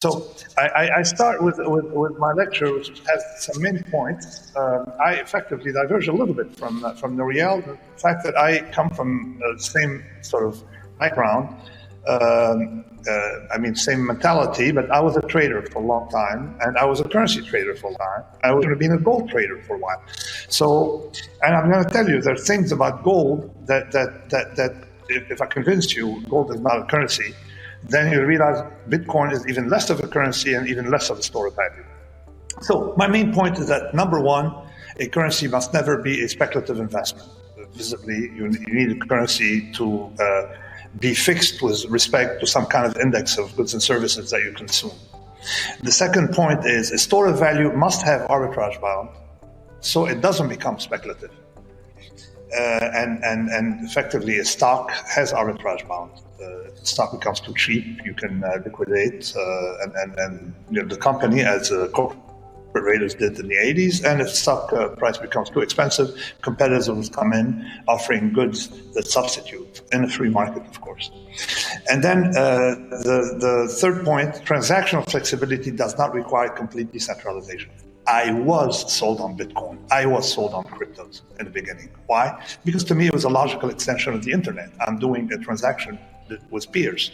So I start with my lecture, which has some main points. I effectively diverge a little bit from Nouriel, the fact that I come from the same sort of background, same mentality, but I was a trader for a long time, and I was a currency trader for a while. I was going to be a gold trader for a while. So, and I'm going to tell you, there are things about gold that if I convinced you gold is not a currency, then you realize Bitcoin is even less of a currency and even less of a store of value. So my main point is that, number one, a currency must never be a speculative investment. Visibly, you need a currency to be fixed with respect to some kind of index of goods and services that you consume. The second point is a store of value must have arbitrage bound, so it doesn't become speculative. And effectively, a stock has arbitrage bound. If the stock becomes too cheap, you can liquidate, and the company, as corporate raiders did in the 80s. And if stock price becomes too expensive, competitors will come in offering goods that substitute in a free market, of course. And then the third point: transactional flexibility does not require complete decentralization. I was sold on Bitcoin. I was sold on cryptos in the beginning. Why? Because to me, it was a logical extension of the internet. I'm doing a transaction with peers.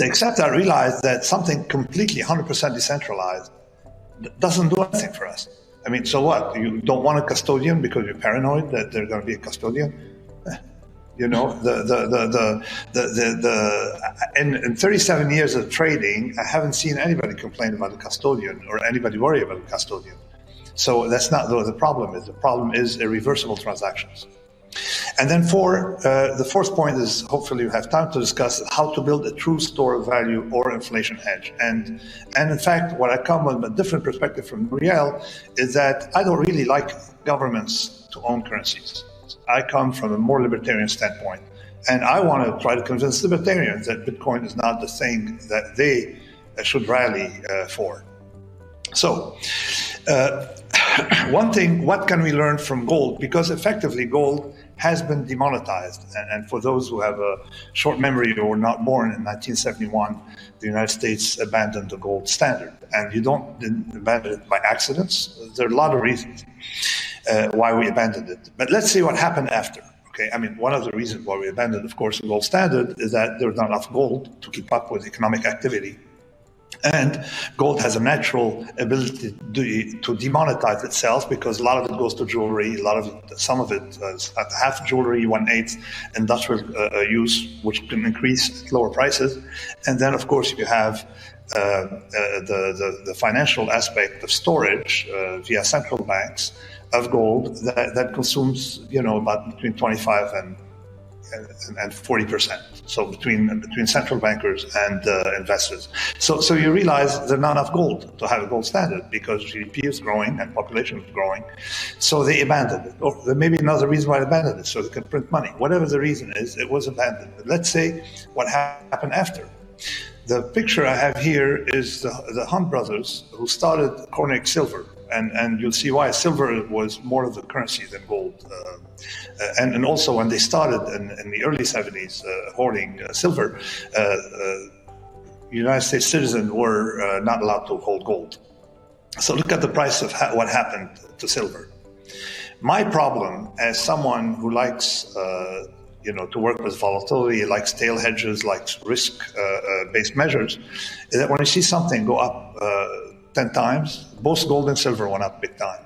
Except I realized that something completely 100% decentralized doesn't do anything for us. I mean, so what? You don't want a custodian because you're paranoid that there's going to be a custodian? You know, in 37 years of trading, I haven't seen anybody complain about a custodian or anybody worry about a custodian. So that's not what the problem is. The problem is irreversible transactions. And then the fourth point is, hopefully you have time to discuss how to build a true store of value or inflation hedge. And in fact, what I come with a different perspective from Nouriel is that I don't really like governments to own currencies. I come from a more libertarian standpoint, and I want to try to convince libertarians that Bitcoin is not the thing that they should rally for. So, one thing, what can we learn from gold? Because effectively gold has been demonetized. And for those who have a short memory or were not born in 1971, the United States abandoned the gold standard. And you didn't abandon it by accidents. There are a lot of reasons why we abandoned it. But let's see what happened after. Okay, I mean, one of the reasons why we abandoned, of course, the gold standard is that there was not enough gold to keep up with economic activity. And gold has a natural ability to demonetize itself because a lot of it goes to jewelry, some of it is at half jewelry, 1/8 industrial use, which can increase at lower prices. And then, of course, you have the financial aspect of storage via central banks of gold that consumes, about between 25 and 40%. So between central bankers and investors. So you realize there's not enough gold to have a gold standard because GDP is growing and population is growing. So they abandoned it. Or there may be another reason why they abandoned it, so they can print money. Whatever the reason is, it was abandoned. But let's say what happened after. The picture I have here is the Hunt brothers who started Cornick silver. And you'll see why silver was more of the currency than gold. And also when they started in the early 70s hoarding silver, United States citizens were not allowed to hold gold. So look at the price of what happened to silver. My problem as someone who likes to work with volatility, likes tail hedges, likes risk-based measures, is that when you see something go up 10 times, both gold and silver went up big time.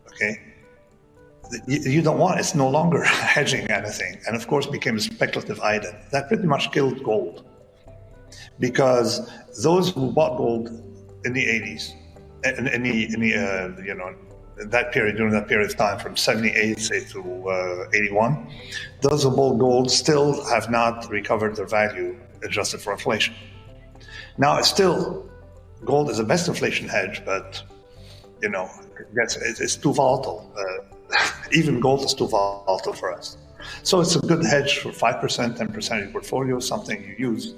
Okay? You don't want, it's no longer hedging anything, and of course became a speculative item. That pretty much killed gold. Because those who bought gold in the 80s, in that period, during that period of time, from 78, say, to 81, those who bought gold still have not recovered their value adjusted for inflation. Now, gold is the best inflation hedge, but, it's too volatile. Even gold is too volatile for us. So it's a good hedge for 5%, 10% of your portfolio, something you use,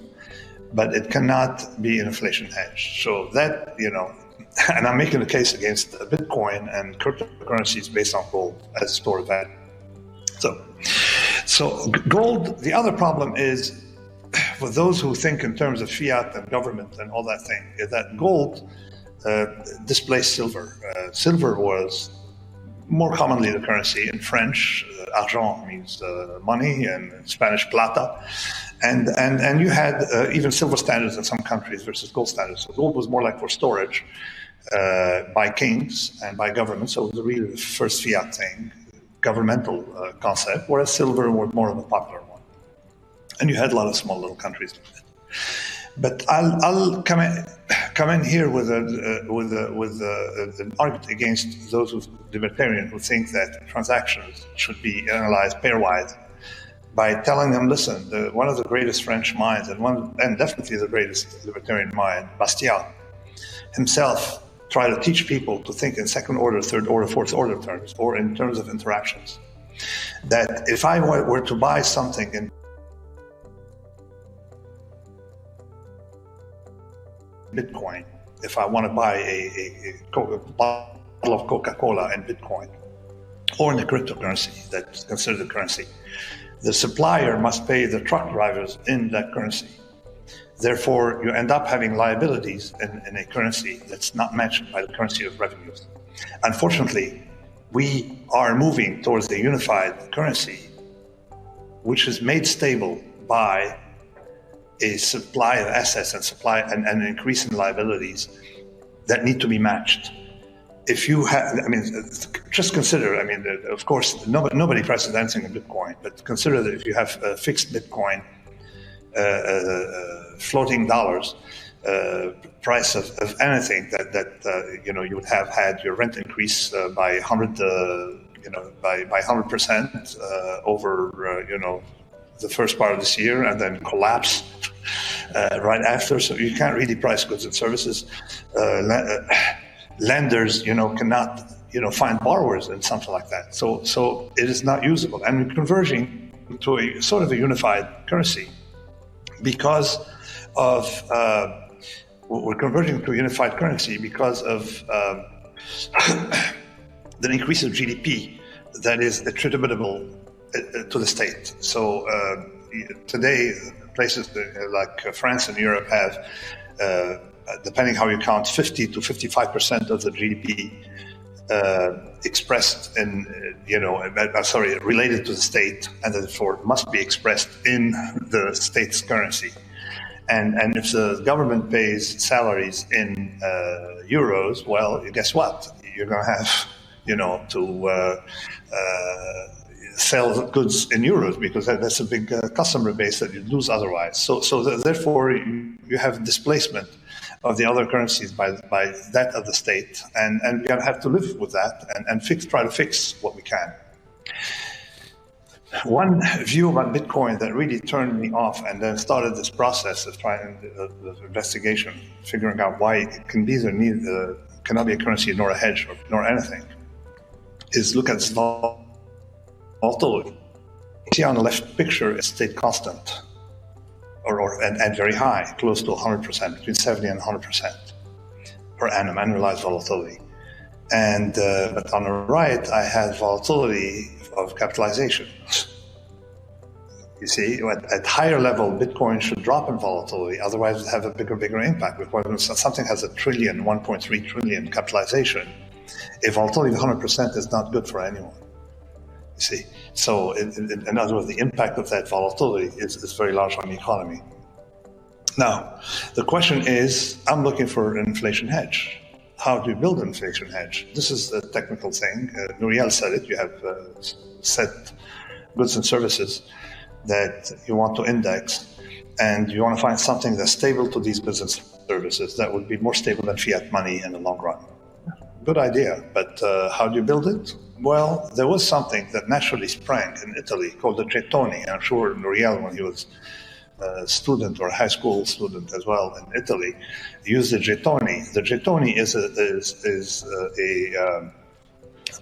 but it cannot be an inflation hedge. So that, and I'm making a case against Bitcoin and cryptocurrencies based on gold as a store of value. So gold, the other problem is for those who think in terms of fiat and government and all that thing, is that gold displaced silver. Silver was more commonly the currency. In French, argent means money, and in Spanish, plata. And you had even silver standards in some countries versus gold standards. So gold was more like for storage by kings and by governments. So it was really the first fiat thing, governmental concept, whereas silver was more of a popular one. And you had a lot of small little countries like that. But I'll come in here with an argument against those who libertarian who think that transactions should be analyzed pairwise, by telling them, listen, one of the greatest French minds and definitely the greatest libertarian mind, Bastiat, himself tried to teach people to think in second order, third order, fourth order terms, or in terms of interactions. That if I were to buy something in Bitcoin, if I want to buy a bottle of Coca-Cola in Bitcoin, or in a cryptocurrency that's considered a currency, the supplier must pay the truck drivers in that currency. Therefore, you end up having liabilities in a currency that's not matched by the currency of revenues. Unfortunately, we are moving towards a unified currency, which is made stable by a supply of assets and an increase in liabilities that need to be matched. If you have, just consider, of course, nobody prices anything in Bitcoin, but consider that if you have a fixed Bitcoin, floating dollars, price of anything that you would have had your rent increase by 100% over the first part of this year, and then collapse right after. So you can't really price goods and services. Lenders, cannot, find borrowers and something like that. So it is not usable, and we're converging to a sort of a unified currency because of we're converging to a unified currency because of the increase of GDP that is attributable to the state. So today, places like France and Europe have, depending how you count, 50 to 55% of the GDP expressed in, related to the state, and therefore must be expressed in the state's currency. And if the government pays salaries in euros, well, guess what? You're going to have, to sell goods in euros, because that's a big customer base that you lose otherwise. So therefore, you have displacement of the other currencies by that of the state, and we have to live with that and try to fix what we can. One view about Bitcoin that really turned me off and then started this process of trying the investigation, figuring out why it can be cannot be a currency nor a hedge nor anything, is look at its volatility. You see on the left picture, it stayed constant, and very high, close to 100%, between 70 and 100% per annum, annualized volatility. And but on the right, I had volatility of capitalization. You see, at higher level, Bitcoin should drop in volatility, otherwise it have a bigger impact. Because when something has a 1.3 trillion capitalization, a volatility of 100% is not good for anyone. You see, so in other words, the impact of that volatility is very large on the economy. Now, the question is, I'm looking for an inflation hedge. How do you build an inflation hedge? This is a technical thing. Nouriel said it. You have set goods and services that you want to index, and you want to find something that's stable to these goods and services that would be more stable than fiat money in the long run. Good idea, but how do you build it? Well, there was something that naturally sprang in Italy called the gettoni. I'm sure Nouriel, when he was a student or a high school student as well in Italy, used the gettoni. The gettoni is a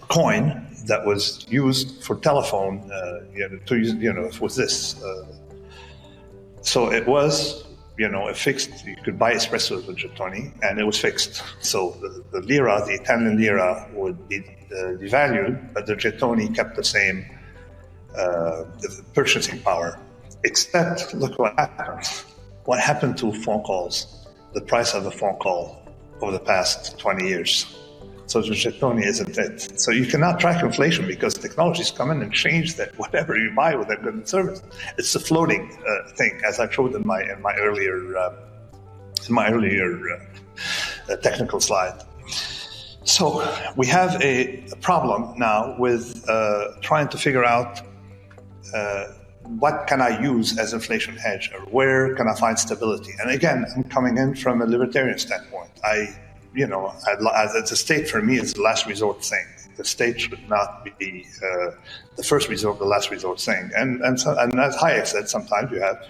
coin that was used for telephone, to use, with this. So it was, a fixed, you could buy espresso with gettoni, and it was fixed. So the lira, the Italian lira, would be devalued, but the gettoni kept the same the purchasing power Except, look what happened. What happened to phone calls? The price of a phone call over the past 20 years. So the Jetoni isn't it. So you cannot track inflation because technologies come in and change that whatever you buy with that good and service. It's a floating thing, as I showed in my earlier technical slide. So we have a problem now with trying to figure out what can I use as inflation hedge, or where can I find stability? And again, I'm coming in from a libertarian standpoint. The state for me is the last resort thing. The state should not be the first resort, the last resort thing. And as Hayek said, sometimes you have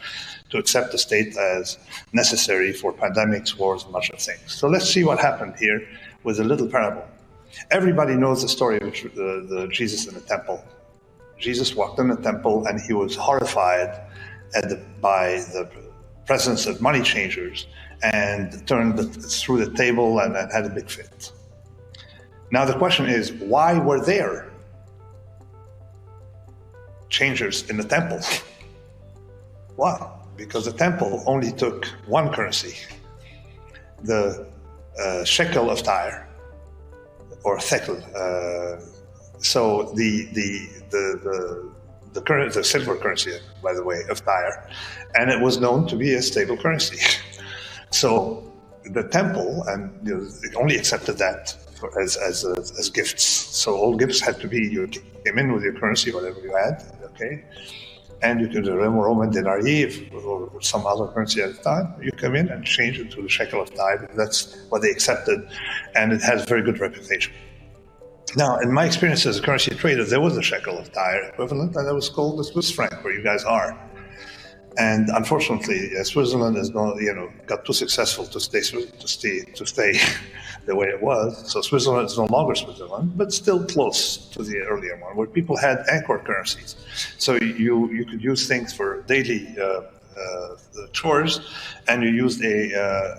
to accept the state as necessary for pandemics, wars, and much of things. So let's see what happened here with a little parable. Everybody knows the story of the Jesus in the temple. Jesus walked in the temple and he was horrified by the presence of money changers and turned through the table and had a big fit. Now the question is, why were there changers in the temple? Why? Because the temple only took one currency, the shekel of Tyre, or Thistle. So the silver currency, by the way, of Tyre, and it was known to be a stable currency. So the temple only accepted that as gifts. So all gifts had to be, you came in with your currency, whatever you had, okay, and you could Roman denarii or some other currency at the time. You come in and change it to the shekel of Tyre. That's what they accepted, and it has very good reputation. Now, in my experience as a currency trader, there was a shekel of Tyre equivalent, and it was called the Swiss franc, where you guys are. And unfortunately, Switzerland has got too successful to stay the way it was. So Switzerland is no longer Switzerland, but still close to the earlier one, where people had anchor currencies. So you could use things for daily chores, and you used an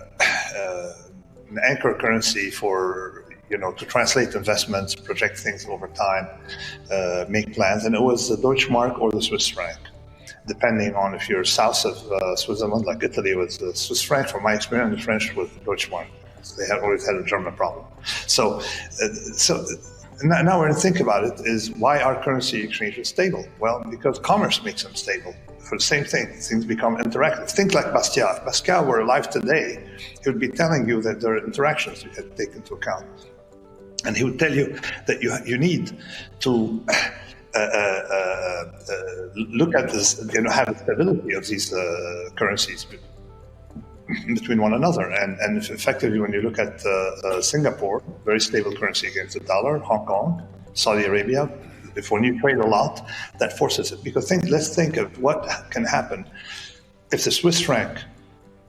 anchor currency for to translate investments, project things over time, make plans, and it was the Deutschmark or the Swiss franc, depending on if you're south of Switzerland, like Italy was the Swiss franc. From my experience, the French was the Deutschmark. They have always had a German problem. So now when you think about it, is why are currency exchanges stable? Well, because commerce makes them stable. For the same thing, things become interactive. Think like Bastiat. If Bastiat were alive today, he would be telling you that there are interactions you had to take into account. And he would tell you that you need to look at this, have the stability of these currencies between one another. And effectively, when you look at Singapore, very stable currency against the dollar, Hong Kong, Saudi Arabia, when you trade a lot, that forces it. Because let's think of what can happen if the Swiss franc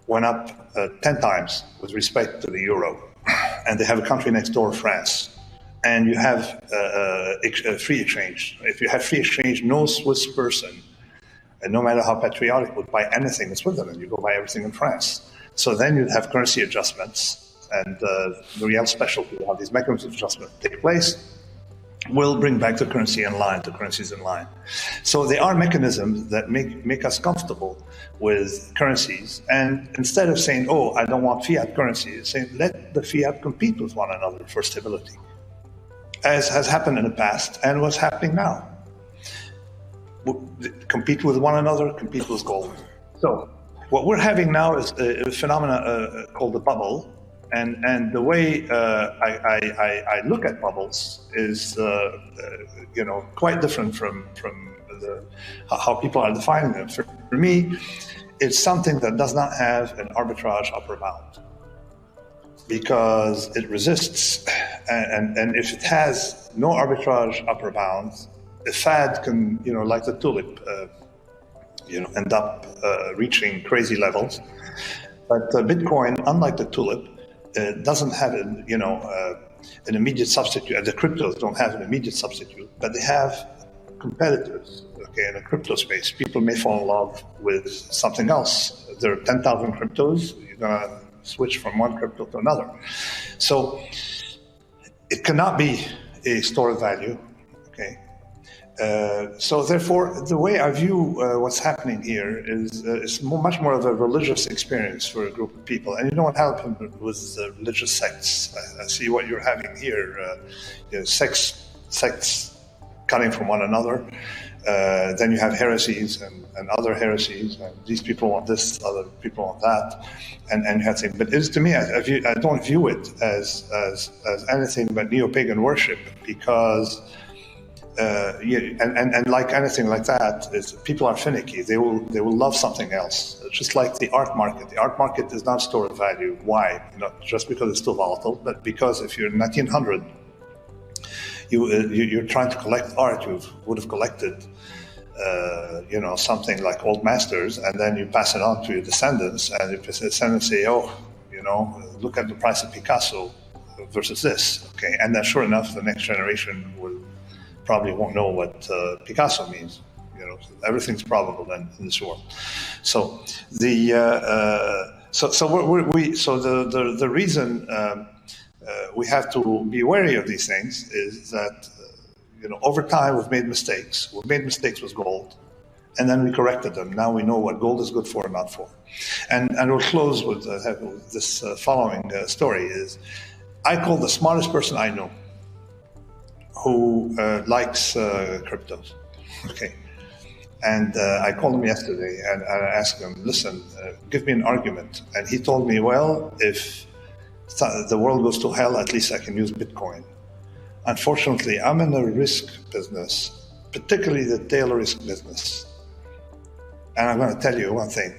went up 10 times with respect to the euro, and they have a country next door, France, and you have free exchange. If you have free exchange, no Swiss person, and no matter how patriotic, would buy anything in Switzerland. You go buy everything in France. So then you'd have currency adjustments, and the real specialty, how these mechanisms of adjustment take place, will bring back the currencies in line. So there are mechanisms that make us comfortable with currencies. And instead of saying, oh, I don't want fiat currency, it's saying let the fiat compete with one another for stability, as has happened in the past and what's happening now. Compete with one another, compete with gold. So what we're having now is a phenomena called the bubble. And the way I look at bubbles is, quite different from how people are defining them. For me, it's something that does not have an arbitrage upper bound, because it resists. And if it has no arbitrage upper bounds, a fad can, like the tulip, end up reaching crazy levels. But Bitcoin, unlike the tulip, doesn't have an immediate substitute. The cryptos don't have an immediate substitute, but they have competitors. Okay, in the crypto space, people may fall in love with something else. There are 10,000 cryptos. You're gonna switch from one crypto to another. So it cannot be a store of value. Okay, So therefore, the way I view what's happening here is much more of a religious experience for a group of people. And you know what happened with religious sects? I see what you're having here, sects cutting from one another. Then you have heresies and other heresies, and these people want this, other people want that, and you have things. But to me, I don't view it as anything but Neo-Pagan worship, because and like anything like that, people are finicky. They will love something else. It's just like the art market. The art market is not a store of value. Why? Not just because it's still volatile, but because if you're in 1900, you're trying to collect art, you would have collected, something like old masters, and then you pass it on to your descendants, and your descendants say, look at the price of Picasso versus this, okay? And then sure enough, the next generation probably won't know what Picasso means. Everything's probable then in this world. So the reason we have to be wary of these things is that over time we've made mistakes. We've made mistakes with gold, and then we corrected them. Now we know what gold is good for and not for. And we'll close with this following story. Is I call the smartest person I know who likes cryptos. Okay. And I called him yesterday and I asked him, listen, give me an argument. And he told me, well, if the world goes to hell, at least I can use Bitcoin. Unfortunately, I'm in the risk business, particularly the tail risk business. And I'm going to tell you one thing.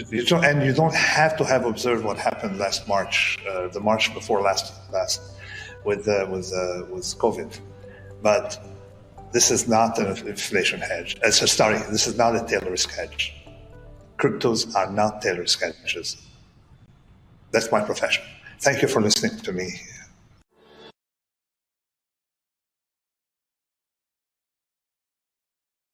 You don't have to have observed what happened last March, the March before last with COVID. But this is not an inflation hedge. This is not a tail risk hedge. Cryptos are not tail risk hedges. That's my profession. Thank you for listening to me.